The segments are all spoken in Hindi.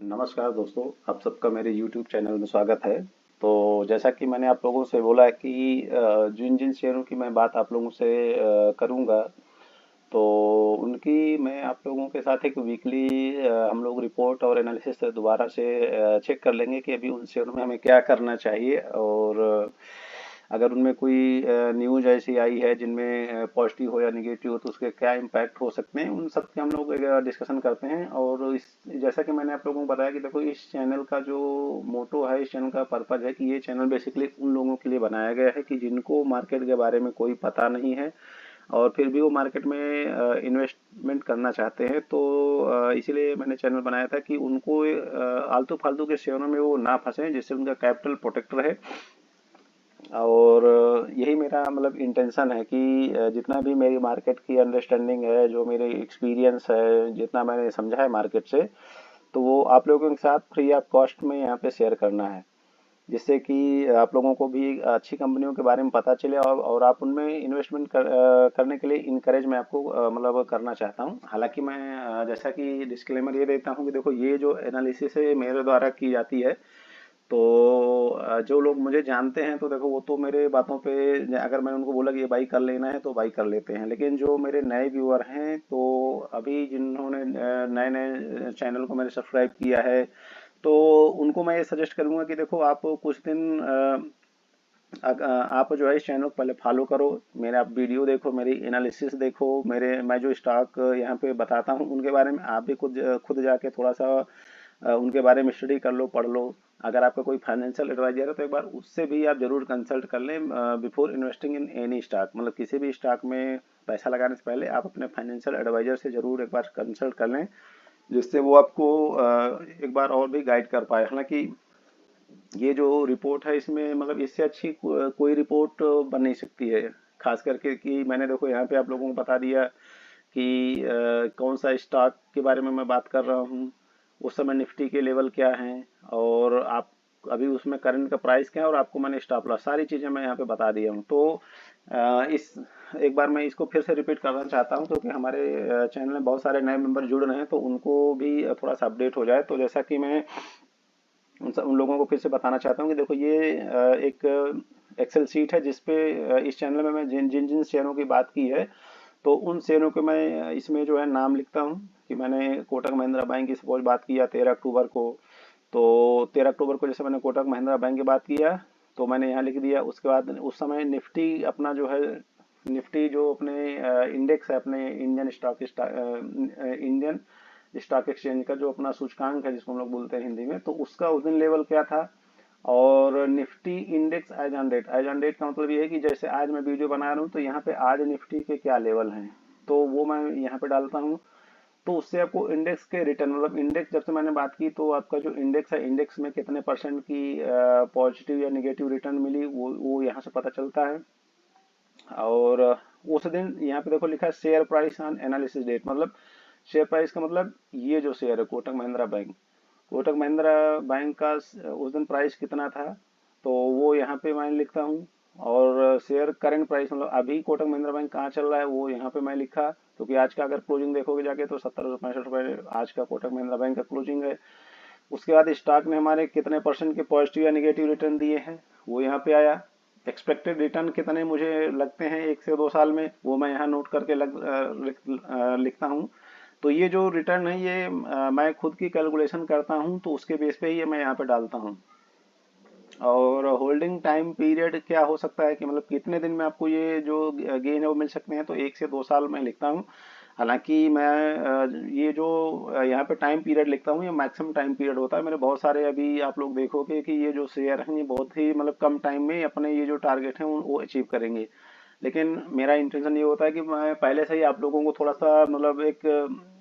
नमस्कार दोस्तों, आप सबका मेरे YouTube चैनल में स्वागत है। तो जैसा कि मैंने आप लोगों से बोला है कि जिन जिन शेयरों की मैं बात आप लोगों से करूंगा, तो उनकी मैं आप लोगों के साथ एक वीकली हम लोग रिपोर्ट और एनालिसिस दोबारा से चेक कर लेंगे कि अभी उन शेयरों में हमें क्या करना चाहिए। और अगर उनमें कोई न्यूज ऐसी आई है जिनमें पॉजिटिव हो या निगेटिव हो तो उसके क्या इम्पैक्ट हो सकते हैं, उन सब के हम लोग डिस्कशन करते हैं। और इस जैसा कि मैंने आप लोगों को बताया कि देखो, इस चैनल का जो मोटो है, इस चैनल का पर्पज है कि ये चैनल बेसिकली उन लोगों के लिए बनाया गया है कि जिनको मार्केट के बारे में कोई पता नहीं है और फिर भी वो मार्केट में इन्वेस्टमेंट करना चाहते हैं। तो इसीलिए मैंने चैनल बनाया था कि उनको आलतू फालतू के शेयरों में वो ना फंसे, जिससे उनका कैपिटल प्रोटेक्ट रहे। और यही मेरा मतलब इंटेंशन है कि जितना भी मेरी मार्केट की अंडरस्टैंडिंग है, जो मेरे एक्सपीरियंस है, जितना मैंने समझा है मार्केट से, तो वो आप लोगों के साथ फ्री ऑफ कॉस्ट में यहाँ पे शेयर करना है, जिससे कि आप लोगों को भी अच्छी कंपनियों के बारे में पता चले और आप उनमें इन्वेस्टमेंट करने के लिए इनकरेज मैं आपको मतलब करना चाहता हूँ। हालांकि मैं जैसा कि डिस्क्लेमर ये देता हूँ कि देखो, ये जो एनालिसिस है मेरे द्वारा की जाती है। तो जो लोग मुझे जानते हैं तो देखो, वो तो मेरे बातों पे अगर मैंने उनको बोला कि ये बाई कर लेना है तो बाई कर लेते हैं। लेकिन जो मेरे नए व्यूअर हैं, तो अभी जिन्होंने नए नए चैनल को मैंने सब्सक्राइब किया है, तो उनको मैं ये सजेस्ट करूंगा कि देखो, आप कुछ दिन आप जो है इस चैनल को पहले फॉलो करो, मेरे आप वीडियो देखो, मेरी एनालिसिस देखो, मेरे मैं जो स्टॉक यहाँ पे बताता हूँ उनके बारे में आप भी खुद खुद जाके थोड़ा सा उनके बारे में स्टडी कर लो, पढ़ लो। अगर आपका कोई फाइनेंशियल एडवाइजर है तो एक बार उससे भी आप जरूर कंसल्ट कर लें before investing in any stock. मतलब किसी भी स्टॉक में पैसा लगाने से पहले आप अपने फाइनेंशियल एडवाइजर से जरूर एक बार कंसल्ट कर लें, जिससे वो आपको एक बार और भी गाइड कर पाए। हालांकि ये जो रिपोर्ट है, इसमें मतलब इससे अच्छी कोई रिपोर्ट बन नहीं सकती है। खास करके कि मैंने देखो यहाँ पे आप लोगों को बता दिया कि कौन सा स्टॉक के बारे में मैं बात कर रहा हूँ, उस समय निफ्टी के लेवल क्या हैं, और आप अभी उसमें करंट का प्राइस क्या है, और आपको मैंने स्टॉप लॉस सारी चीज़ें मैं यहाँ पे बता दिया हूँ। तो इस एक बार मैं इसको फिर से रिपीट करना चाहता हूँ, क्योंकि हमारे चैनल में बहुत सारे नए मेंबर जुड़ रहे हैं, तो उनको भी थोड़ा सा अपडेट हो जाए। तो जैसा कि मैं उन लोगों को फिर से बताना चाहता हूँ कि देखो, ये एक एक्सेल शीट है जिसपे इस चैनल में मैं जिन जिन जिन शेयरों की बात की है, तो उन शेयरों के मैं इसमें जो है नाम लिखता हूँ। कि मैंने कोटक महिंद्रा बैंक की सपोज बात किया 13 अक्टूबर को, तो 13 अक्टूबर को जैसे मैंने कोटक महिंद्रा बैंक की बात किया, तो मैंने यहाँ लिख दिया। उसके बाद उस समय निफ्टी अपना जो है, निफ्टी जो अपने इंडेक्स है, अपने इंडियन स्टॉक एक्सचेंज का जो अपना सूचकांक है, जिसको हम लोग बोलते हैं हिंदी में, तो उसका उस दिन लेवल क्या था। और Nifty index as on date का मतलब ये है कि जैसे आज मैं वीडियो बना रहा हूँ, तो यहाँ पे आज निफ्टी के क्या लेवल हैं, तो वो मैं यहाँ पे डालता हूँ। तो उससे आपको इंडेक्स के रिटर्न, मतलब इंडेक्स जब से मैंने बात की, तो आपका जो इंडेक्स है, इंडेक्स में कितने परसेंट की पॉजिटिव या निगेटिव रिटर्न मिली, वो यहाँ से पता चलता है। और उस दिन यहाँ पे देखो लिखा है share price on analysis date. मतलब शेयर प्राइस का मतलब ये जो शेयर है कोटक महिंद्रा बैंक, कोटक महिंद्रा बैंक का उस दिन प्राइस कितना था, तो वो यहाँ पे मैं लिखता हूँ। और शेयर करंट प्राइस, मतलब अभी कोटक महिंद्रा बैंक कहाँ चल रहा है, वो यहाँ पे मैं लिखा। क्योंकि आज का अगर क्लोजिंग देखोगे जाके, तो 70 से 65 रुपए आज का कोटक महिंद्रा बैंक का क्लोजिंग है। उसके बाद स्टॉक ने हमारे कितने परसेंट के पॉजिटिव या निगेटिव रिटर्न दिए हैं, वो यहाँ पे आया। एक्सपेक्टेड रिटर्न कितने मुझे लगते हैं 1 से 2 साल में, वो मैं यहाँ नोट करके लिखता हूँ। तो ये जो रिटर्न है, ये मैं खुद की कैलकुलेशन करता हूँ, तो उसके बेस पे ही मैं यहाँ पे डालता हूँ। और होल्डिंग टाइम पीरियड क्या हो सकता है कि मतलब कितने दिन में आपको ये जो गेन है वो मिल सकते हैं, तो 1 से 2 साल में लिखता हूँ। हालांकि मैं ये जो यहाँ पे टाइम पीरियड लिखता हूँ, ये मैक्सिमम टाइम पीरियड होता है। मेरे बहुत सारे अभी आप लोग देखोगे कि ये जो शेयर हैं, ये बहुत ही मतलब कम टाइम में अपने ये जो टारगेट है वो अचीव करेंगे। लेकिन मेरा इंटेंशन ये होता है कि मैं पहले से ही आप लोगों को थोड़ा सा मतलब एक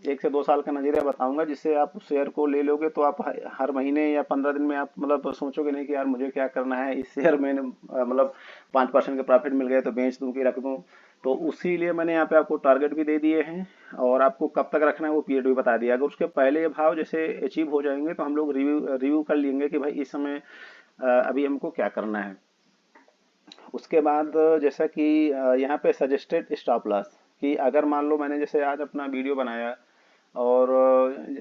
1 से 2 साल का नजरिया बताऊंगा, जिससे आप उस शेयर को ले लोगे, तो आप हर महीने या 15 दिन में आप मतलब सोचोगे नहीं कि यार मुझे क्या करना है, इस शेयर में मतलब 5% के प्रॉफिट मिल गए तो बेच दूं कि रख दूं। तो उसी लिए मैंने यहाँ पे आपको टारगेट भी दे दिए हैं, और आपको कब तक रखना है वो पीरियड भी बता दिया। अगर उसके पहले ये भाव जैसे अचीव हो जाएंगे, तो हम लोग रिव्यू रिव्यू कर लेंगे कि भाई इस समय अभी हमको क्या करना है। उसके बाद जैसा कि यहाँ पे सजेस्टेड स्टॉप लॉस, कि अगर मान लो मैंने जैसे आज अपना वीडियो बनाया, और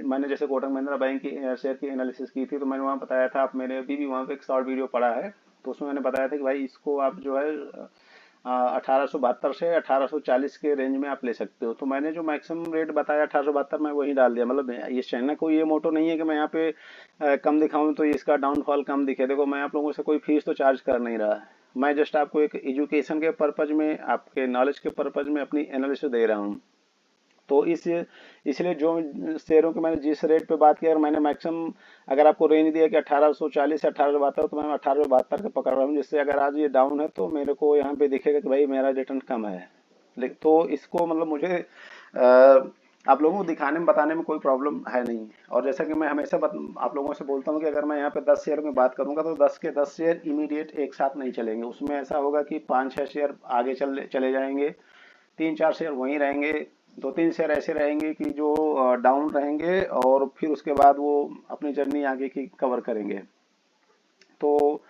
मैंने जैसे कोटक महिंद्रा बैंक की शेयर की एनालिसिस की थी, तो मैंने वहाँ बताया था, आप मेरे अभी भी वहाँ पे एक शॉर्ट वीडियो पड़ा है, तो उसमें मैंने बताया था कि भाई इसको आप जो है 1872 से 1840 के रेंज में आप ले सकते हो। तो मैंने जो मैक्सिमम रेट बताया 1872, मैं वही डाल दिया। मतलब ये चैनल को ये मोटो नहीं है कि मैं यहाँ पे कम दिखाऊं तो इसका डाउनफॉल कम दिखे। देखो, मैं आप लोगों से कोई फीस तो चार्ज कर नहीं रहा, मैं जस्ट आपको एक एजुकेशन के पर्पज में, आपके नॉलेज के पर्पज में अपनी एनालिसिस दे रहा हूँ। तो इसलिए जो शेयरों की मैंने जिस रेट पे बात किया, और मैंने मैक्सिमम अगर आपको रेंज दिया कि 1840 से 1872, तो मैं 1872 का पकड़ रहा हूँ, जिससे अगर आज ये डाउन है तो मेरे को यहाँ पे दिखेगा कि भाई मेरा रिटर्न कम है। लेकिन तो इसको मतलब मुझे आप लोगों को दिखाने में बताने में कोई प्रॉब्लम है नहीं। और जैसा कि मैं हमेशा आप लोगों से बोलता हूँ कि अगर मैं यहाँ पे 10 शेयर में बात करूंगा तो 10 के 10 शेयर इमीडिएट एक साथ नहीं चलेंगे। उसमें ऐसा होगा कि 5-6 शेयर आगे चले जाएंगे, 3-4 शेयर वहीं रहेंगे, 2-3 शेयर ऐसे रहेंगे कि जो डाउन रहेंगे, और फिर उसके बाद वो अपनी जर्नी आगे की कवर करेंगे। तो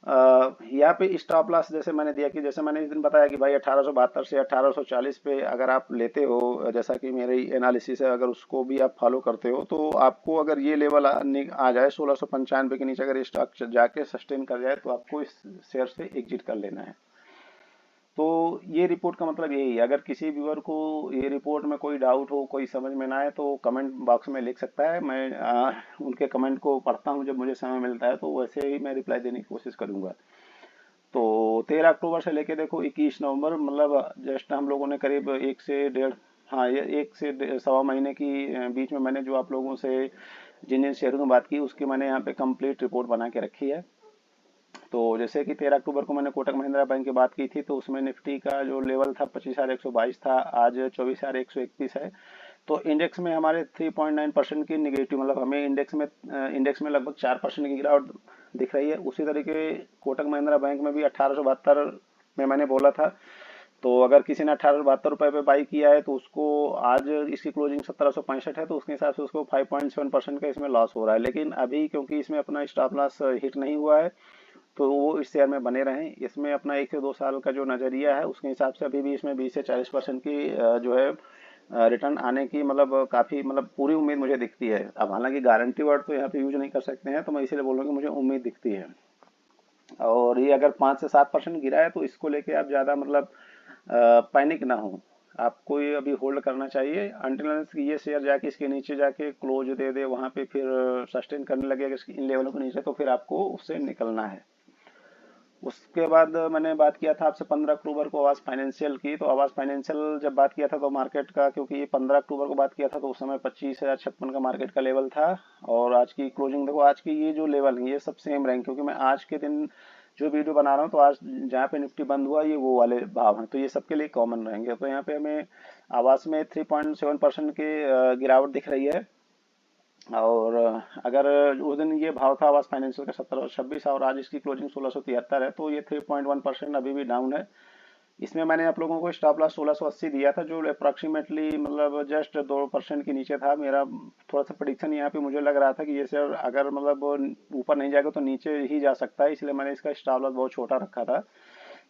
यहाँ पे स्टॉप लॉस जैसे मैंने दिया कि जैसे मैंने इस दिन बताया कि भाई 1872 से 1840 पे अगर आप लेते हो, जैसा कि मेरी एनालिसिस है, अगर उसको भी आप फॉलो करते हो तो आपको अगर ये लेवल आ जाए 1695 के नीचे, अगर स्टॉक जाके सस्टेन कर जाए, तो आपको इस शेयर से एग्जिट कर लेना है। तो ये रिपोर्ट का मतलब यही है। अगर किसी व्यूअर को ये रिपोर्ट में कोई डाउट हो, कोई समझ में ना आए, तो कमेंट बॉक्स में लिख सकता है। मैं उनके कमेंट को पढ़ता हूँ जब मुझे समय मिलता है, तो वैसे ही मैं रिप्लाई देने की कोशिश करूंगा। तो 13 अक्टूबर से लेके देखो 21 नवंबर, मतलब जस्ट हम लोगों ने करीब 1 से 1.5, हाँ ये 1 से 1.25 महीने की बीच में मैंने जो आप लोगों से जिन जिन शेयरों में बात की, उसकी मैंने यहाँ पे कंप्लीट रिपोर्ट बना के रखी है। तो जैसे कि 13 अक्टूबर को मैंने कोटक महिंद्रा बैंक की बात की थी, तो उसमें निफ्टी का जो लेवल था 25,122 था, आज 24,131 है। तो इंडेक्स में हमारे 3.9% की निगेटिव, मतलब हमें इंडेक्स में लगभग 4% की गिरावट दिख रही है। उसी तरीके कोटक महिंद्रा बैंक में भी 1872 में मैंने बोला था, तो अगर किसी ने 1872 रुपए पे बाई किया है, तो उसको आज इसकी क्लोजिंग 1765 है, तो उसके हिसाब से उसको 5.7% का इसमें लॉस हो रहा है। लेकिन अभी क्योंकि इसमें अपना स्टॉप लॉस हिट नहीं हुआ है, तो वो इस शेयर में बने रहें। इसमें अपना 1 से 2 साल का जो नजरिया है, उसके हिसाब से अभी भी इसमें 20 से 40% की जो है रिटर्न आने की, मतलब काफी, मतलब पूरी उम्मीद मुझे दिखती है। अब हालांकि गारंटी वर्ड तो यहाँ पे यूज नहीं कर सकते हैं, तो मैं इसीलिए बोल रहा हूँ कि मुझे उम्मीद दिखती है। और ये अगर 5 से 7% गिरा है, तो इसको लेके आप ज्यादा मतलब पैनिक ना हो। आपको ये अभी होल्ड करना चाहिए अनटिल ये शेयर जाके इसके नीचे जाके क्लोज दे दे, वहां पे फिर सस्टेन करने लगेगा इन लेवलों के नीचे, तो फिर आपको उससे निकलना है। उसके बाद मैंने बात किया था आपसे 15 अक्टूबर को आवास फाइनेंशियल की। तो आवास फाइनेंशियल जब बात किया था, तो मार्केट का, क्योंकि ये 15 अक्टूबर को बात किया था, तो उस समय 25,056 का मार्केट का लेवल था। और आज की क्लोजिंग देखो, आज की ये जो लेवल है ये सब सेम रहेंगे, क्योंकि मैं आज के दिन जो वीडियो बना रहा हूँ, तो आज जहाँ पे निफ्टी बंद हुआ ये वो वाले भाव हैं, तो ये सबके लिए कॉमन रहेंगे। तो यहाँ पे हमें आवास में 3.7% की गिरावट दिख रही है। और अगर उस दिन ये भाव था आवास फाइनेंशियल का 1726, और आज इसकी क्लोजिंग 1673 है, तो ये 3.1% अभी भी डाउन है। इसमें मैंने आप लोगों को स्टॉप लॉस 1680 दिया था, जो अप्रोक्सीमेटली मतलब जस्ट 2% के नीचे था। मेरा थोड़ा सा प्रिडिक्शन यहाँ पे मुझे लग रहा था कि ये शेयर अगर मतलब ऊपर नहीं जाएगा तो नीचे ही जा सकता है, इसलिए मैंने इसका स्टॉप लॉस बहुत छोटा रखा था।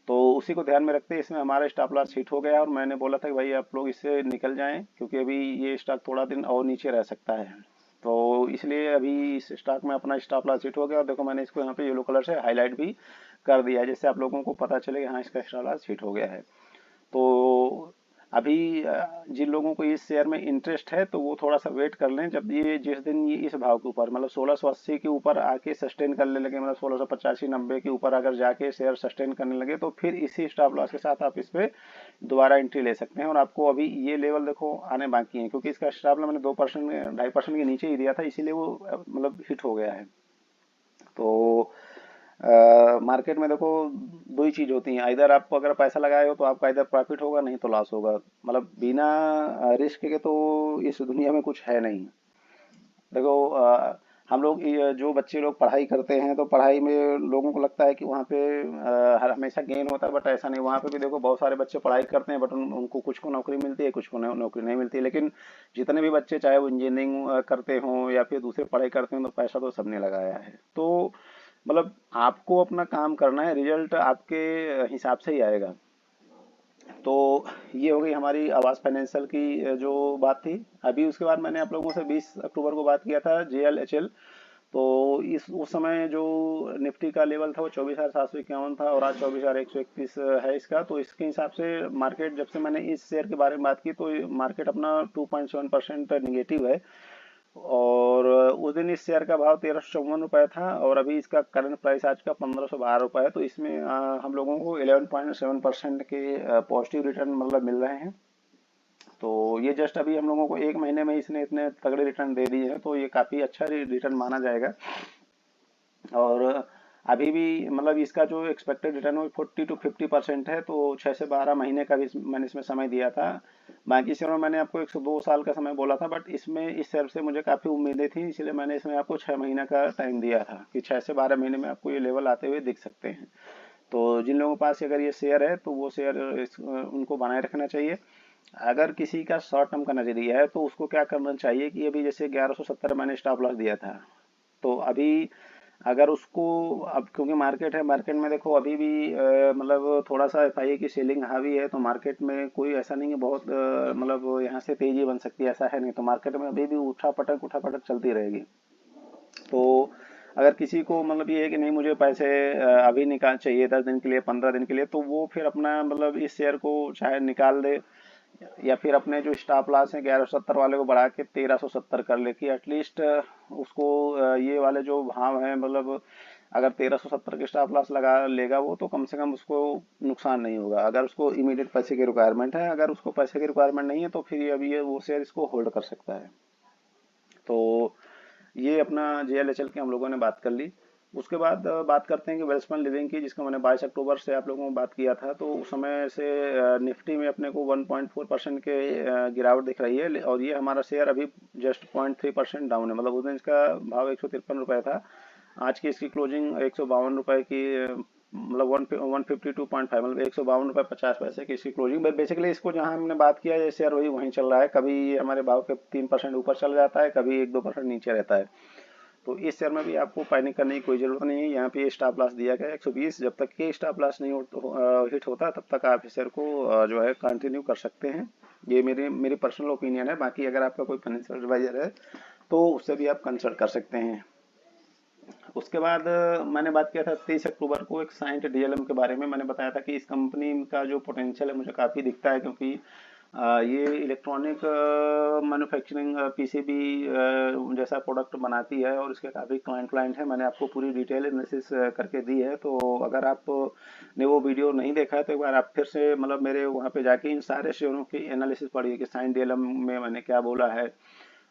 तो उसी को ध्यान में रखते इसमें हमारा स्टॉप लॉस हिट हो गया, और मैंने बोला था कि भाई आप लोग इससे निकल जाएं, क्योंकि अभी ये स्टॉक थोड़ा दिन और नीचे रह सकता है। तो इसलिए अभी इस स्टॉक में अपना स्टॉप लॉस हिट हो गया, और देखो मैंने इसको यहाँ पे येलो कलर से हाईलाइट भी कर दिया है, जिससे आप लोगों को पता चले कि हाँ इसका स्टॉप लॉस हिट हो गया है। तो अभी जिन लोगों को इस शेयर में इंटरेस्ट है, तो वो थोड़ा सा वेट कर लें। जब ये जिस दिन ये इस भाव के ऊपर, मतलब 1680 के ऊपर आके सस्टेन करने लगे, मतलब 1685-90 के ऊपर अगर जाके शेयर सस्टेन करने लगे, तो फिर इसी स्टॉप लॉस के साथ आप इस पे दोबारा एंट्री ले सकते हैं। और आपको अभी ये लेवल देखो आने बाकी है, क्योंकि इसका स्टॉप लॉस मैंने 2%, 2.5% के नीचे ही दिया था, इसीलिए वो मतलब हिट हो गया है। तो मार्केट में देखो दो ही चीज होती हैं, इधर आप अगर पैसा लगाए हो तो आपका इधर प्रॉफिट होगा, नहीं तो लॉस होगा। मतलब बिना रिस्क के तो इस दुनिया में कुछ है नहीं। देखो हम लोग जो बच्चे लोग पढ़ाई करते हैं, तो पढ़ाई में लोगों को लगता है कि वहाँ पे हर हमेशा गेन होता है, बट ऐसा नहीं। वहाँ पे भी देखो बहुत सारे बच्चे पढ़ाई करते हैं, बट उनको कुछ को नौकरी मिलती है, कुछ को नौकरी नहीं मिलती। लेकिन जितने भी बच्चे, चाहे वो इंजीनियरिंग करते हों या फिर दूसरे पढ़ाई करते हों, तो पैसा तो सबने लगाया है। तो मतलब आपको अपना काम करना है, रिजल्ट आपके हिसाब से ही आएगा। तो ये हो गई हमारी आवास फाइनेंशियल की जो बात थी। अभी उसके बाद मैंने आप लोगों से 20 अक्टूबर को बात किया था JLHL। तो इस उस समय जो निफ्टी का लेवल था वो 24,751 था और आज 24,131 है इसका। तो इसके हिसाब से मार्केट, जब से मैंने इस शेयर के बारे में बात की तो मार्केट अपना 2.7% निगेटिव है। और उस दिन इस शेयर का भाव 1354 रुपये था और अभी इसका करंट प्राइस आज का 1512 रुपये है। तो इसमें हम लोगों को 11.7% के पॉजिटिव रिटर्न मतलब मिल रहे हैं। तो ये जस्ट अभी हम लोगों को एक महीने में इसने इतने तगड़े रिटर्न दे दिए हैं, तो ये काफ़ी अच्छा रिटर्न माना जाएगा। और अभी भी मतलब इसका जो एक्सपेक्टेड रिटर्न वो 40 to 50% है। तो 6 से 12 महीने का भी मैंने इसमें समय दिया था। बाकी शेयरों में मैंने आपको 102 साल का समय बोला था, बट इसमें इस शेयर से मुझे काफ़ी उम्मीदें थी, इसलिए मैंने इसमें आपको 6 महीने का टाइम दिया था कि 6 से 12 महीने में आपको ये लेवल आते हुए दिख सकते हैं। तो जिन लोगों के पास अगर ये शेयर है तो वो शेयर उनको बनाए रखना चाहिए। अगर किसी का शॉर्ट टर्म का नजरिया है तो उसको क्या करना चाहिए कि अभी जैसे 1170 मैंने स्टॉप लॉस दिया था, तो अभी अगर उसको, अब क्योंकि मार्केट है, मार्केट में देखो अभी भी मतलब थोड़ा सा एफआईए की सेलिंग हावी है, तो मार्केट में कोई ऐसा नहीं है बहुत मतलब यहाँ से तेजी बन सकती है, ऐसा है नहीं। तो मार्केट में अभी भी उठा पटक चलती रहेगी। तो अगर किसी को मतलब ये है कि नहीं मुझे पैसे अभी निकाल चाहिए 10 दिन के लिए, 15 दिन के लिए, तो वो फिर अपना मतलब इस शेयर को चाहे निकाल दे या फिर अपने जो स्टॉप लॉस है 1170 वाले को बढ़ा के 1370 कर ले कि एटलीस्ट उसको ये वाले जो भाव है मतलब अगर 1370 के स्टॉप लॉस लगा लेगा वो, तो कम से कम उसको नुकसान नहीं होगा। अगर उसको इमीडिएट पैसे की रिक्वायरमेंट है, अगर उसको पैसे की रिक्वायरमेंट नहीं है तो फिर अभी ये वो शेयर इसको होल्ड कर सकता है। तो ये अपना JLHL की हम लोगों ने बात कर ली। उसके बाद बात करते हैं कि वेल्सपन लिविंग की, जिसका मैंने 22 अक्टूबर से आप लोगों को बात किया था। तो उस समय से निफ्टी में अपने को 1.4% के गिरावट दिख रही है और ये हमारा शेयर अभी जस्ट 0.3% डाउन है। मतलब उस दिन इसका भाव 153 रुपये था, आज की इसकी क्लोजिंग 152 रुपये की मतलब 152.5, मतलब 152 रुपये 50 पैसे की इसकी क्लोजिंग। बेसिकली इसको जहां हमने बात किया है शेयर वही वहीं चल रहा है, कभी ये हमारे भाव के 3% ऊपर चल जाता है, कभी 1-2% नीचे रहता है। तो इस शेयर में भी आपको पैनिक करने की कोई जरूरत नहीं है। यहाँ पे स्टॉप लॉस दिया गया है 120, जब तक कि स्टॉप लॉस नहीं हिट होता तब तक आप इस शेयर को जो है कंटिन्यू कर सकते हैं। ये मेरी मेरी पर्सनल ओपिनियन है, बाकी अगर आपका कोई फाइनेंशियल एडवाइजर है तो उससे भी आप कंसल्ट कर सकते हैं। उसके बाद मैंने बात किया था 23 अक्टूबर को एक साइंट DLM के बारे में। मैंने बताया था कि इस कंपनी का जो पोटेंशियल है मुझे काफ़ी दिखता है, क्योंकि ये इलेक्ट्रॉनिक मैन्युफैक्चरिंग PCB जैसा प्रोडक्ट बनाती है और इसके काफ़ी क्लाइंट है। मैंने आपको पूरी डिटेल एनालिसिस करके दी है। तो अगर आप ने वो वीडियो नहीं देखा है तो एक बार आप फिर से मतलब मेरे वहाँ पे जाके इन सारे शेयरों की एनालिसिस पढ़िए कि साइंट DLM में मैंने क्या बोला है,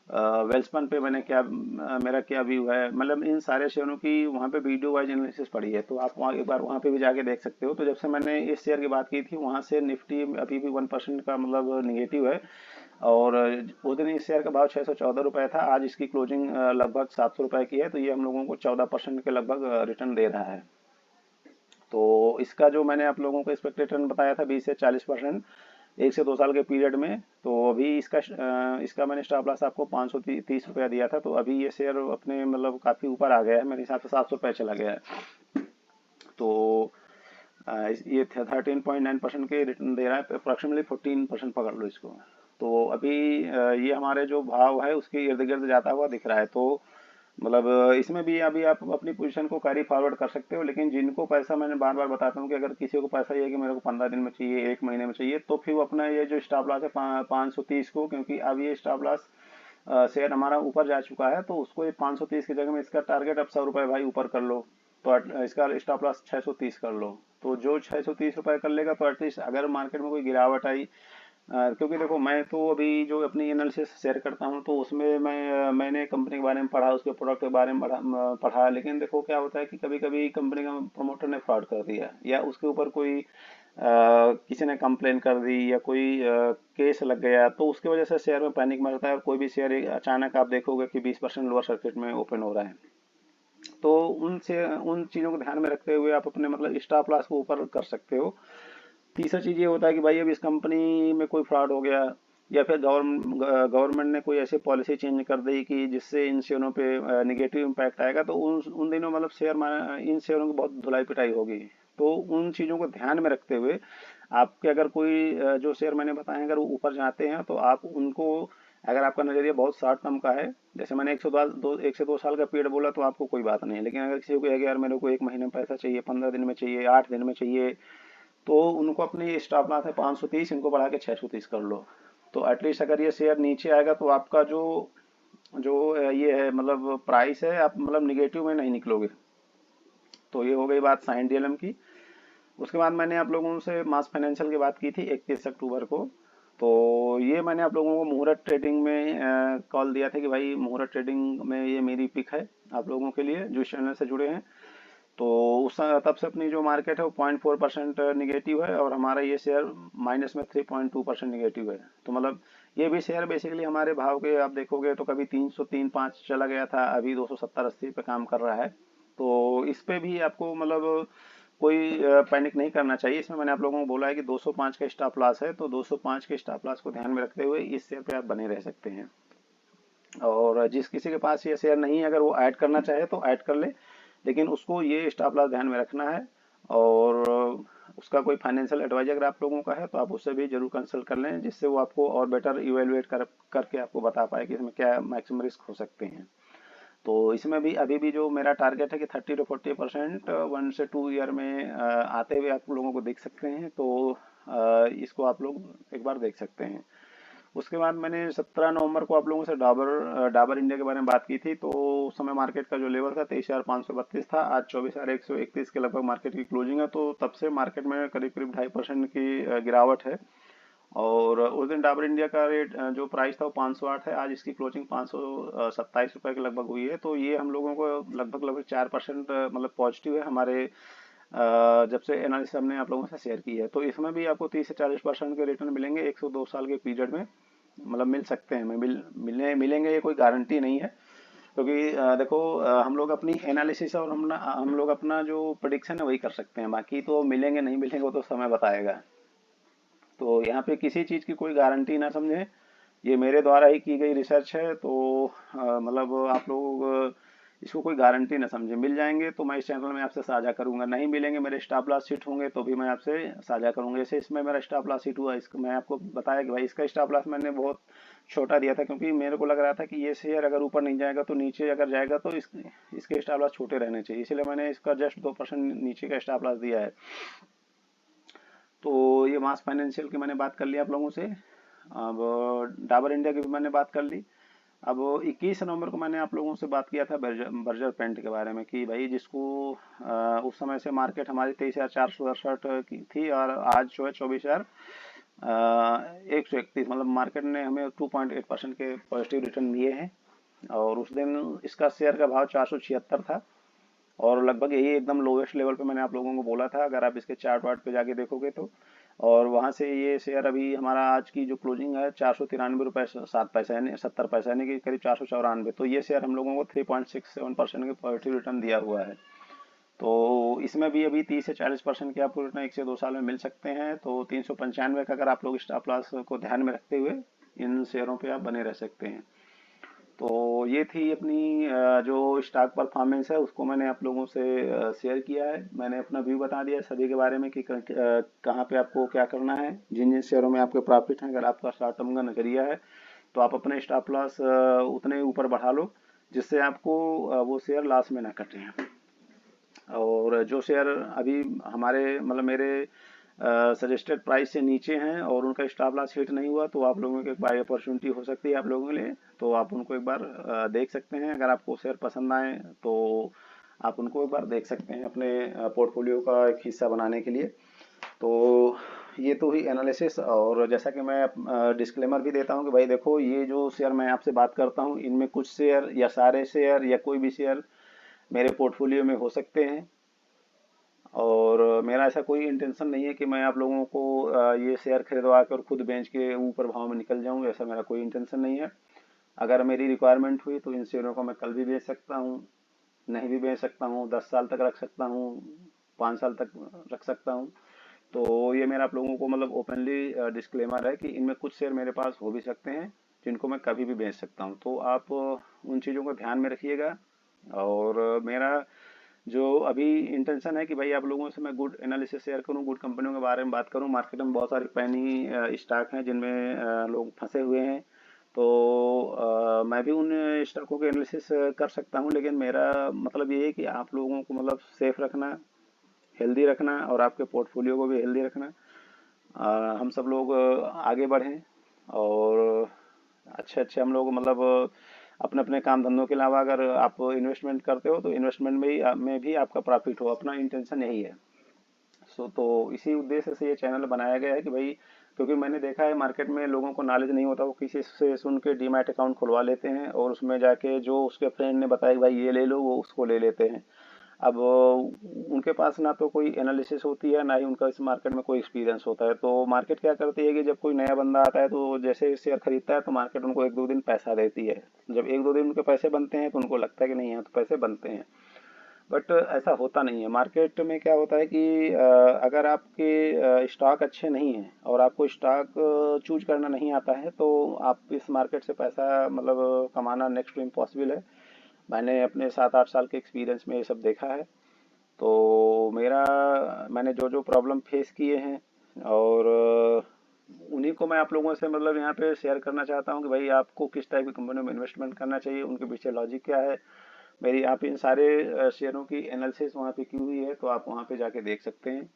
वेल्सपन पे मैंने क्या मेरा क्या व्यू है, मतलब इन सारे शेयरों की वहाँ पे वीडियो वाइज एनालिसिस पड़ी है। तो आप वहाँ एक बार वहाँ पे भी जाके देख सकते हो। तो जब से मैंने इस शेयर की बात की थी वहाँ से निफ्टी अभी भी 1% का मतलब निगेटिव है। और उस दिन इस शेयर का भाव 614 रुपये था, आज इसकी क्लोजिंग लगभग 700 रुपये की है। तो ये हम लोगों को 14% के लगभग रिटर्न दे रहा है। तो इसका जो मैंने आप लोगों को एक्सपेक्टेड रिटर्न बताया था 20 से 40%, 1 से 2 साल के पीरियड में। तो अभी इसका मैंने स्टॉप लॉस आपको 530 रुपया दिया था। तो अभी ये शेयर अपने मतलब काफ़ी ऊपर आ गया है, मेरे हिसाब से 700 रुपये चला गया है। तो ये 13.9% के रिटर्न दे रहा है, अप्रॉक्सीमेटली 14% पकड़ लो इसको। तो अभी ये हमारे जो भाव है उसके इर्द गिर्द जाता हुआ दिख रहा है। तो मतलब इसमें भी अभी आप अपनी पोजीशन को कैरी फॉरवर्ड कर सकते हो। लेकिन जिनको पैसा, मैंने बार बार बताता हूँ कि अगर किसी को पैसा ये है कि मेरे को 15 दिन में चाहिए, एक महीने में चाहिए, तो फिर वो अपना ये जो स्टॉप लॉस है 530 को, क्योंकि अब ये स्टॉप लॉस शेयर हमारा ऊपर जा चुका है, तो उसको ये 530 की जगह में इसका टारगेट अब 100 रुपये भाई ऊपर कर लो। तो इसका स्टॉप लॉस 630 कर लो। तो जो 630 रुपये कर लेगा तो एटलीस्ट अगर मार्केट में कोई गिरावट आई, क्योंकि देखो मैं तो अभी जो अपनी एनालिसिस शेयर करता हूँ तो उसमें मैंने कंपनी के बारे में पढ़ा, उसके प्रोडक्ट के बारे में पढ़ा। लेकिन देखो क्या होता है कि कभी कभी कंपनी का प्रमोटर ने फ्रॉड कर दिया या उसके ऊपर कोई किसी ने कंप्लेन कर दी या कोई केस लग गया, तो उसकी वजह से शेयर में पैनिक मचता है और कोई भी शेयर अचानक आप देखोगे कि 20% लोअर सर्किट में ओपन हो रहा है। तो उन चीज़ों को ध्यान में रखते हुए आप अपने मतलब स्टॉप लॉस को ऊपर कर सकते हो। तीसरा चीज़ ये होता है कि भाई अब इस कंपनी में कोई फ्रॉड हो गया या फिर गवर्नमेंट ने कोई ऐसी पॉलिसी चेंज कर दी कि जिससे इन शेयरों पे निगेटिव इम्पैक्ट आएगा, तो उन दिनों मतलब इन शेयरों की बहुत धुलाई पिटाई होगी। तो उन चीज़ों को ध्यान में रखते हुए आपके अगर कोई जो शेयर मैंने बताए हैं अगर वो ऊपर जाते हैं तो आप उनको, अगर आपका नजरिया बहुत शॉर्ट टर्म का है, जैसे मैंने 1 से 2 साल का पीरियड बोला तो आपको कोई बात नहीं है, लेकिन अगर किसी को कहे कि यार मेरे को 1 महीने में पैसा चाहिए, 15 दिन में चाहिए, 8 दिन में चाहिए, तो उनको अपनी स्टॉप लॉस है 530, इनको बढ़ा के 630 कर लो। तो एटलीस्ट अगर ये शेयर नीचे आएगा तो आपका जो जो ये है मतलब प्राइस है, आप मतलब निगेटिव में नहीं निकलोगे। तो ये हो गई बात साइन डीएलएम की। उसके बाद मैंने आप लोगों से मास फाइनेंशियल की बात की थी 31 अक्टूबर को। तो ये मैंने आप लोगों को मुहूर्त ट्रेडिंग में कॉल दिया था कि भाई मुहूर्त ट्रेडिंग में ये मेरी पिक है आप लोगों के लिए जो इस चैनल से जुड़े हैं। तो उस तब से अपनी जो मार्केट है वो 0.4% निगेटिव है और हमारा ये शेयर माइनस में 3.2% निगेटिव है। तो मतलब ये भी शेयर बेसिकली हमारे भाव के आप देखोगे तो कभी 303-5 चला गया था, अभी 270-80 पे काम कर रहा है। तो इस पे भी आपको मतलब कोई पैनिक नहीं करना चाहिए। इसमें मैंने आप लोगों को बोला है कि 205 का स्टॉप लॉस है, तो 205 के स्टॉप लॉस को ध्यान में रखते हुए इस शेयर पे आप बने रह सकते हैं। और जिस किसी के पास ये शेयर नहीं है अगर वो ऐड करना चाहे तो ऐड कर ले, लेकिन उसको ये स्टॉप लॉस ध्यान में रखना है। और उसका कोई फाइनेंशियल एडवाइजर अगर आप लोगों का है तो आप उससे भी जरूर कंसल्ट कर लें, जिससे वो आपको और बेटर इवेलुएट करके आपको बता पाए कि इसमें क्या मैक्सिमम रिस्क हो सकते हैं। तो इसमें भी अभी भी जो मेरा टारगेट है कि 30 to 40% 1 से 2 ईयर में आते हुए आप लोगों को देख सकते हैं। तो इसको आप लोग एक बार देख सकते हैं। उसके बाद मैंने 17 नवंबर को आप लोगों से डाबर इंडिया के बारे में बात की थी। तो उस समय मार्केट का जो लेवल था 23,532 था, आज 24,131 के लगभग मार्केट की क्लोजिंग है। तो तब से मार्केट में करीब करीब 2.5% की गिरावट है। और उस दिन डाबर इंडिया का रेट जो प्राइस था वो 508 है, आज इसकी क्लोजिंग 527 रुपए के लगभग हुई है। तो ये हम लोगों को लगभग लगभग 4% मतलब पॉजिटिव है हमारे जब से एनालिसिस हमने आप लोगों से शेयर की है। तो इसमें भी आपको 30 से 40% के रिटर्न मिलेंगे 102 साल के पीरियड में, मतलब मिल सकते हैं। मिलेंगे ये कोई गारंटी नहीं है, क्योंकि देखो हम लोग अपनी एनालिसिस और हम लोग अपना जो प्रिडिक्शन है वही कर सकते हैं, बाकी तो मिलेंगे नहीं मिलेंगे वो तो समय बताएगा। तो यहाँ पे किसी चीज़ की कोई गारंटी ना समझें, ये मेरे द्वारा ही की गई रिसर्च है। तो मतलब आप लोग इसको कोई गारंटी ना समझे। मिल जाएंगे तो मैं इस चैनल में आपसे साझा करूंगा, नहीं मिलेंगे मेरे स्टॉप लॉस हिट होंगे तो भी मैं आपसे साझा करूंगा। जैसे इसमें मेरा स्टॉप लॉस हिट हुआ, इसको मैं आपको बताया कि भाई इसका स्टॉप लॉस मैंने बहुत छोटा दिया था, क्योंकि मेरे को लग रहा था कि ये शेयर अगर ऊपर नहीं जाएगा तो नीचे अगर जाएगा तो इसके स्टॉप लॉस छोटे रहने चाहिए, इसलिए मैंने इसका जस्ट 2% नीचे का स्टॉप लॉस दिया है। तो ये मास फाइनेंशियल की मैंने बात कर ली आप लोगों से। अब डाबर इंडिया की भी मैंने बात कर ली। अब 21 नवंबर को मैंने आप लोगों से बात किया था बर्जर पेंट के बारे में कि भाई जिसको उस समय से मार्केट हमारी 23,468 की थी और आज जो है 24,131, मतलब मार्केट ने हमें 2.8% के पॉजिटिव रिटर्न दिए हैं। और उस दिन इसका शेयर का भाव 476 था और लगभग यही एकदम लोवेस्ट लेवल पे मैंने आप लोगों को बोला था, अगर आप इसके चार्ट वार्ट पे जाके देखोगे तो। और वहां से ये शेयर अभी हमारा आज की जो क्लोजिंग है 493 रुपये 7 पैसा यानी 70 पैसा यानी कि करीब 494। तो ये शेयर हम लोगों को 3.67% के पॉजिटिव रिटर्न दिया हुआ है। तो इसमें भी अभी 30 से 40% के आपको रिटर्न 1 से 2 साल में मिल सकते हैं। तो 395 का अगर आप लोग स्टॉप लॉस को ध्यान में रखते हुए इन शेयरों पे आप बने रह सकते हैं। तो ये थी अपनी जो स्टॉक परफॉर्मेंस है उसको मैंने आप लोगों से शेयर किया है। मैंने अपना व्यू बता दिया है सभी के बारे में कि कहाँ पे आपको क्या करना है, जिन जिन शेयरों में आपके प्रॉफिट हैं। अगर आपका शॉर्ट टर्म का नजरिया है तो आप अपने स्टॉप लॉस उतने ऊपर बढ़ा लो जिससे आपको वो शेयर लॉस में ना कटे। और जो शेयर अभी हमारे मतलब मेरे सजेस्टेड प्राइस से नीचे हैं और उनका स्टॉप लॉस हिट नहीं हुआ, तो आप लोगों की एक बार अपॉर्चुनिटी हो सकती है आप लोगों के लिए। तो आप उनको एक बार देख सकते हैं। अगर आपको शेयर पसंद आए तो आप उनको एक बार देख सकते हैं अपने पोर्टफोलियो का एक हिस्सा बनाने के लिए। तो ये तो हुई एनालिसिस। और जैसा कि मैं डिस्क्लेमर भी देता हूँ कि भाई देखो ये जो शेयर मैं आपसे बात करता हूँ इनमें कुछ शेयर या सारे शेयर या कोई भी शेयर मेरे पोर्टफोलियो में हो सकते हैं। और मेरा ऐसा कोई इंटेंशन नहीं है कि मैं आप लोगों को ये शेयर खरीदवा कर खुद बेच के ऊपर भाव में निकल जाऊं, ऐसा मेरा कोई इंटेंशन नहीं है। अगर मेरी रिक्वायरमेंट हुई तो इन शेयरों को मैं कल भी बेच सकता हूँ, नहीं भी बेच सकता हूँ, 10 साल तक रख सकता हूँ, 5 साल तक रख सकता हूँ। तो ये मेरा आप लोगों को मतलब ओपनली डिस्क्लेमर है कि इनमें कुछ शेयर मेरे पास हो भी सकते हैं जिनको मैं कभी भी बेच सकता हूँ। तो आप उन चीज़ों को ध्यान में रखिएगा। और मेरा जो अभी इंटेंशन है कि भाई आप लोगों से मैं गुड एनालिसिस शेयर करूं, गुड कंपनियों के बारे में बात करूं। मार्केट में बहुत सारे पैनी स्टॉक हैं जिनमें लोग फंसे हुए हैं, तो मैं भी उन स्टॉकों के एनालिसिस कर सकता हूं, लेकिन मेरा मतलब ये है कि आप लोगों को मतलब सेफ रखना, हेल्दी रखना और आपके पोर्टफोलियो को भी हेल्दी रखना। हम सब लोग आगे बढ़ें और अच्छे अच्छे हम लोग मतलब अपने अपने काम धंधों के अलावा अगर आप इन्वेस्टमेंट करते हो तो इन्वेस्टमेंट में भी आपका प्रॉफिट हो, अपना इंटेंशन यही है। तो इसी उद्देश्य से ये चैनल बनाया गया है कि भाई, क्योंकि मैंने देखा है मार्केट में लोगों को नॉलेज नहीं होता, वो किसी से सुन के डीमैट अकाउंट खुलवा लेते हैं और उसमें जाके जो उसके फ्रेंड ने बताया कि भाई ये ले लो, वो उसको ले लेते हैं। अब उनके पास ना तो कोई एनालिसिस होती है, ना ही उनका इस मार्केट में कोई एक्सपीरियंस होता है। तो मार्केट क्या करती है कि जब कोई नया बंदा आता है तो जैसे शेयर खरीदता है तो मार्केट उनको एक दो दिन पैसा देती है। जब एक दो दिन उनके पैसे बनते हैं तो उनको लगता है कि नहीं है तो पैसे बनते हैं, बट ऐसा होता नहीं है। मार्केट में क्या होता है कि अगर आपके स्टॉक अच्छे नहीं हैं और आपको स्टॉक चूज करना नहीं आता है तो आप इस मार्केट से पैसा मतलब कमाना नेक्स्ट टू इम्पॉसिबल है। मैंने अपने 7-8 साल के एक्सपीरियंस में ये सब देखा है। तो मैंने जो जो प्रॉब्लम फेस किए हैं और उन्हीं को मैं आप लोगों से मतलब यहाँ पे शेयर करना चाहता हूँ कि भाई आपको किस टाइप की कंपनियों में इन्वेस्टमेंट करना चाहिए, उनके पीछे लॉजिक क्या है। मेरी आप इन सारे शेयरों की एनालिसिस वहाँ पे की हुई है, तो आप वहाँ पे जाके देख सकते हैं।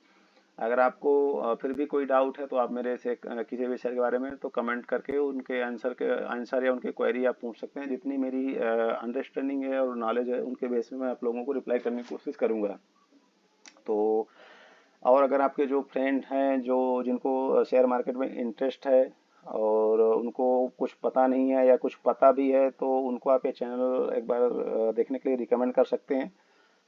अगर आपको फिर भी कोई डाउट है तो आप मेरे से किसी भी शेयर के बारे में तो कमेंट करके उनके आंसर या उनके क्वेरी आप पूछ सकते हैं। जितनी मेरी अंडरस्टैंडिंग है और नॉलेज है उनके बेस में मैं आप लोगों को रिप्लाई करने की कोशिश करूंगा। तो और अगर आपके जो फ्रेंड हैं जो जिनको शेयर मार्केट में इंटरेस्ट है और उनको कुछ पता नहीं है या कुछ पता भी है तो उनको आप ये चैनल एक बार देखने के लिए रिकमेंड कर सकते हैं।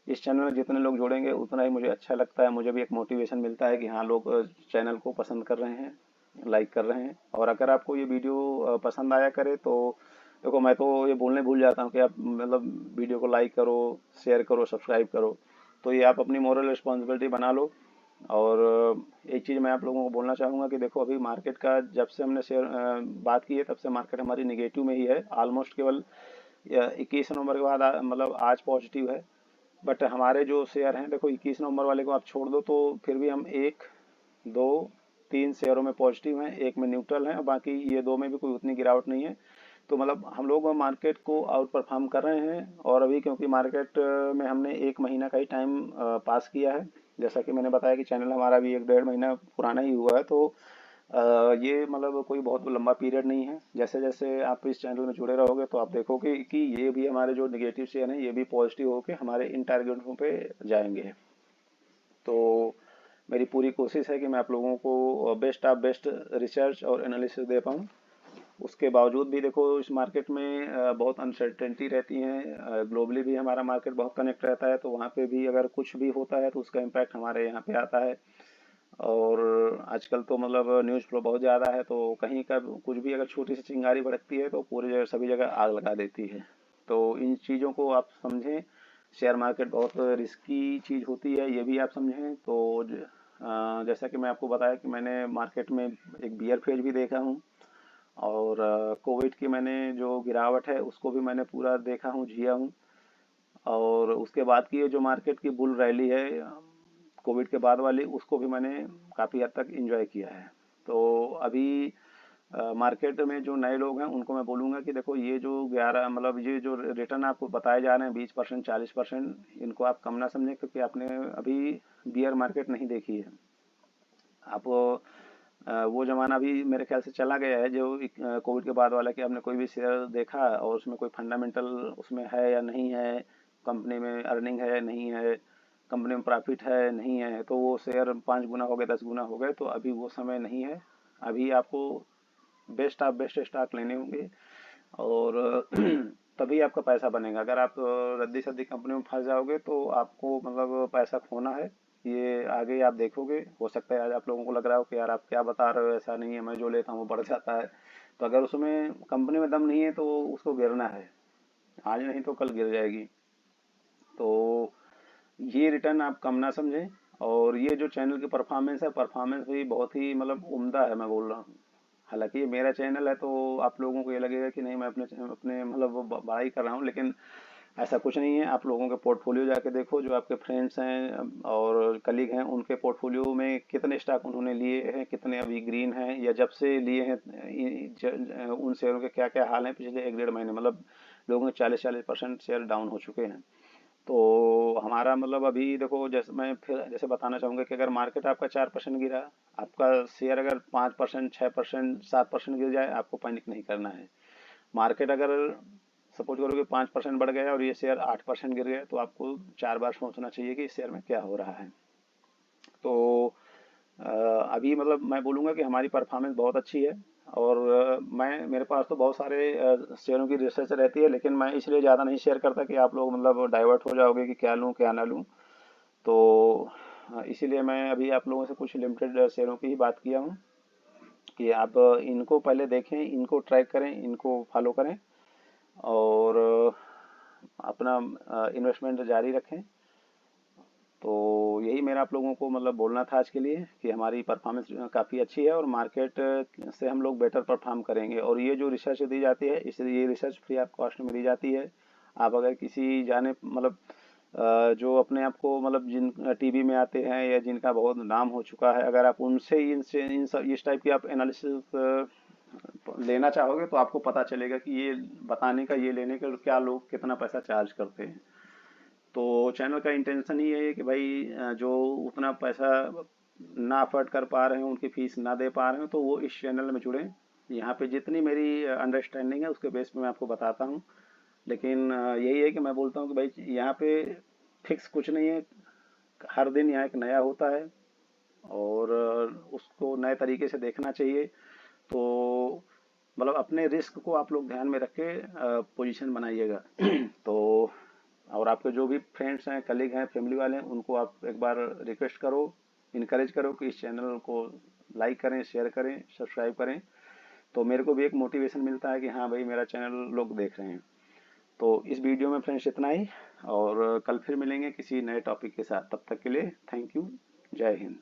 इस चैनल में जितने लोग जुड़ेंगे उतना ही मुझे अच्छा लगता है, मुझे भी एक मोटिवेशन मिलता है कि हाँ लोग चैनल को पसंद कर रहे हैं, लाइक कर रहे हैं। और अगर आपको ये वीडियो पसंद आया करे तो देखो, मैं तो ये बोलने भूल जाता हूँ कि आप मतलब वीडियो को लाइक करो, शेयर करो, सब्सक्राइब करो। तो ये आप अपनी मोरल रिस्पॉन्सिबिलिटी बना लो। और एक चीज़ मैं आप लोगों को बोलना चाहूँगा कि देखो, अभी मार्केट का जब से हमने शेयर बात की है तब से मार्केट हमारी निगेटिव में ही है। ऑलमोस्ट केवल 21 नवंबर के बाद मतलब आज पॉजिटिव है। बट हमारे जो शेयर हैं देखो, 21 नवंबर वाले को आप छोड़ दो तो फिर भी हम एक, दो, तीन शेयरों में पॉजिटिव हैं, एक में न्यूट्रल हैं और बाकी ये दो में भी कोई उतनी गिरावट नहीं है। तो मतलब हम लोग मार्केट को आउट परफॉर्म कर रहे हैं। और अभी क्योंकि मार्केट में हमने 1 महीना का ही टाइम पास किया है, जैसा कि मैंने बताया कि चैनल हमारा भी 1-1.5 महीना पुराना ही हुआ है, तो ये मतलब कोई बहुत लंबा पीरियड नहीं है। जैसे जैसे आप इस चैनल में जुड़े रहोगे तो आप देखोगे कि ये भी हमारे जो निगेटिव शेयर हैं ये भी पॉजिटिव होकर हमारे इन टारगेटों पे जाएंगे। तो मेरी पूरी कोशिश है कि मैं आप लोगों को बेस्ट ऑफ बेस्ट रिसर्च और एनालिसिस दे पाऊँ। उसके बावजूद भी देखो, इस मार्केट में बहुत अनसर्टेनिटी रहती है। ग्लोबली भी हमारा मार्केट बहुत कनेक्ट रहता है, तो वहाँ पे भी अगर कुछ भी होता है तो उसका इम्पैक्ट हमारे यहाँ पे आता है। और आजकल तो मतलब न्यूज़ फ्लो बहुत ज़्यादा है, तो कहीं का कुछ भी अगर छोटी सी चिंगारी भड़कती है तो पूरी जगह सभी जगह आग लगा देती है। तो इन चीज़ों को आप समझें। शेयर मार्केट बहुत रिस्की चीज़ होती है, ये भी आप समझें। तो जैसा कि मैं आपको बताया कि मैंने मार्केट में एक बियर फेज भी देखा हूँ और कोविड की मैंने जो गिरावट है उसको भी मैंने पूरा देखा हूँ, जिया हूँ। और उसके बाद की ये जो मार्केट की बुल रैली है कोविड के बाद वाली, उसको भी मैंने काफ़ी हद तक एंजॉय किया है। तो अभी मार्केट में जो नए लोग हैं उनको मैं बोलूँगा कि देखो, ये जो 11 मतलब ये जो रिटर्न आपको बताए जा रहे हैं 20%, 40%, इनको आप कम ना समझें, क्योंकि आपने अभी बियर मार्केट नहीं देखी है। आप वो जमाना भी मेरे ख्याल से चला गया है जो कोविड के बाद वाला, कि आपने कोई भी शेयर देखा और उसमें कोई फंडामेंटल उसमें है या नहीं है, कंपनी में अर्निंग है नहीं है, कंपनी में प्रॉफिट है नहीं है, तो वो शेयर 5 गुना हो गए, 10 गुना हो गए। तो अभी वो समय नहीं है। अभी आपको बेस्ट ऑफ बेस्ट स्टॉक लेने होंगे और तभी आपका पैसा बनेगा। अगर आप रद्दी सद्दी कंपनी में फंस जाओगे तो आपको मतलब पैसा खोना है। ये आगे आप देखोगे। हो सकता है आज आप लोगों को लग रहा हो कि यार आप क्या बता रहे हो, ऐसा नहीं है, मैं जो लेता हूँ वो बढ़ जाता है। तो अगर उसमें कंपनी में दम नहीं है तो उसको गिरना है, आज नहीं तो कल गिर जाएगी। तो ये रिटर्न आप कम ना समझें। और ये जो चैनल की परफॉर्मेंस है, परफॉर्मेंस भी बहुत ही मतलब उम्दा है, मैं बोल रहा हूँ। हालांकि ये मेरा चैनल है तो आप लोगों को ये लगेगा कि नहीं, मैं अपने अपने मतलब बड़ाई कर रहा हूँ, लेकिन ऐसा कुछ नहीं है। आप लोगों के पोर्टफोलियो जाके देखो, जो आपके फ्रेंड्स हैं और कलीग हैं, उनके पोर्टफोलियो में कितने स्टॉक उन्होंने लिए हैं, कितने अभी ग्रीन हैं या जब से लिए हैं, उन शेयरों के क्या क्या हाल हैं पिछले 1 डेढ़ महीने। मतलब लोगों के 40-40% शेयर डाउन हो चुके हैं। तो हमारा मतलब अभी देखो, जैसे मैं फिर जैसे बताना चाहूंगा कि अगर मार्केट आपका 4% गिरा, आपका शेयर अगर 5%, 6%, 7% गिर जाए, आपको पैनिक नहीं करना है। मार्केट अगर सपोज करो कि 5% बढ़ गया और ये शेयर 8% गिर गया, तो आपको 4 बार सोचना चाहिए कि इस शेयर में क्या हो रहा है। तो अभी मतलब मैं बोलूँगा कि हमारी परफॉर्मेंस बहुत अच्छी है। और मैं मेरे पास तो बहुत सारे शेयरों की रिसर्च रहती है, लेकिन मैं इसलिए ज़्यादा नहीं शेयर करता कि आप लोग मतलब डाइवर्ट हो जाओगे कि क्या लूँ क्या ना लूँ। तो इसीलिए मैं अभी आप लोगों से कुछ लिमिटेड शेयरों की ही बात किया हूँ कि आप इनको पहले देखें, इनको ट्रैक करें, इनको फॉलो करें और अपना इन्वेस्टमेंट जारी रखें। तो यही मेरा आप लोगों को मतलब बोलना था आज के लिए कि हमारी परफॉर्मेंस काफ़ी अच्छी है और मार्केट से हम लोग बेटर परफॉर्म करेंगे। और ये जो रिसर्च दी जाती है, इसलिए ये रिसर्च फ्री ऑफ कॉस्ट में दी जाती है। आप अगर किसी जाने मतलब जो अपने आप को मतलब जिन टीवी में आते हैं या जिनका बहुत नाम हो चुका है, अगर आप उनसे इनसे इन सब इस टाइप की आप एनालिसिस लेना चाहोगे, तो आपको पता चलेगा कि ये बताने का, ये लेने का क्या लोग कितना पैसा चार्ज करते हैं। तो चैनल का इंटेंशन ही है कि भाई जो उतना पैसा ना अफोर्ड कर पा रहे हैं, उनकी फीस ना दे पा रहे हैं, तो वो इस चैनल में जुड़ें। यहाँ पे जितनी मेरी अंडरस्टैंडिंग है उसके बेस पे मैं आपको बताता हूँ। लेकिन यही है कि मैं बोलता हूँ कि भाई यहाँ पे फिक्स कुछ नहीं है। हर दिन यहाँ एक नया होता है और उसको नए तरीके से देखना चाहिए। तो मतलब अपने रिस्क को आप लोग ध्यान में रख के पोजीशन बनाइएगा। तो और आपके जो भी फ्रेंड्स हैं, कलीग हैं, फैमिली वाले हैं, उनको आप एक बार रिक्वेस्ट करो, इनकरेज करो कि इस चैनल को लाइक करें, शेयर करें, सब्सक्राइब करें। तो मेरे को भी एक मोटिवेशन मिलता है कि हाँ भाई मेरा चैनल लोग देख रहे हैं। तो इस वीडियो में फ्रेंड्स इतना ही, और कल फिर मिलेंगे किसी नए टॉपिक के साथ। तब तक के लिए थैंक यू। जय हिंद।